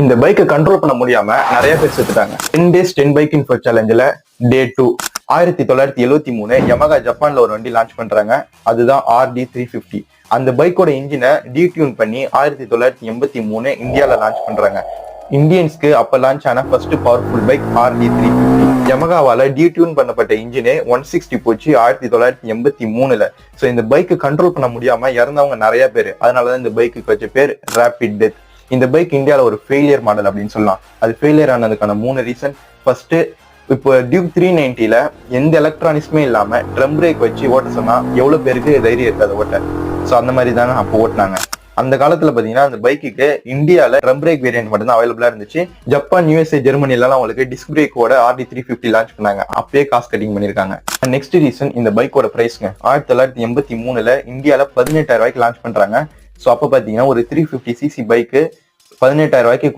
இந்த பைக்கை கண்ட்ரோல் பண்ண முடியாம நிறைய பேர் செத்துட்டாங்க. 10 days 10 பைக் இன்ஃபோ சேலஞ்சில் டே 2 1973 யமகா ஜப்பான்ல ஒரு வண்டி லான்ச் பண்றாங்க. அதுதான் RD350. அந்த பைக்கோட இன்ஜினை டியூன் பண்ணி 1983 இந்தியால லான்ச் பண்றாங்க. இந்தியன்ஸ்க்கு அப்ப லான்ச் ஆன ஃபர்ஸ்ட் பவர்ஃபுல் பைக் RD350. யமகாவால டியூன் பண்ணப்பட்ட இன்ஜினே 160 போச்சு 1983. ஸோ இந்த பைக்கு கண்ட்ரோல் பண்ண முடியாம இறந்தவங்க நிறைய பேர். அதனாலதான் இந்த பைக்கு வச்ச பேர் ரேபிட் டெத். இந்த பைக் இந்தியாவில் ஒரு ஃபெயிலியர் மாடல் அப்படின்னு சொல்லலாம். அது ஃபெயிலியர் ஆனதுக்கான 3 ரீசன். ஃபர்ஸ்ட், இப்போ டியூக் 390ல எந்த எலக்ட்ரானிக்ஸுமே இல்லாம ட்ரம் பிரேக் வச்சு ஓட்ட சொன்னா எவ்வளவு பேருக்கு தைரியம் இருக்காது ஓட்ட. ஸோ அந்த மாதிரி தானே அப்போ ஓட்டினாங்க. அந்த காலத்துல பாத்தீங்கன்னா அந்த பைக்குக்கு இந்தியால ட்ரம் பிரேக் வேரியன்ட் மட்டும் தான் அவைலபிளா இருந்துச்சு. ஜப்பான், USA, ஜெர்மனில அவங்களுக்கு டிஸ்க் பிரேக்கோட RD350 லான்ச் பண்ணாங்க. அப்பயே காஸ்ட் கட்டிங் பண்ணிருக்காங்க. நெக்ஸ்ட் ரீசன், இந்த பைக்கோட பிரைஸ்ங்க 1983 இந்தியால 18,000 ரூபாய்க்கு லான்ச் பண்றாங்க. ஸோ அப்போ பாத்தீங்கன்னா ஒரு 350cc பைக்கு 18,000 ரூபாய்க்கு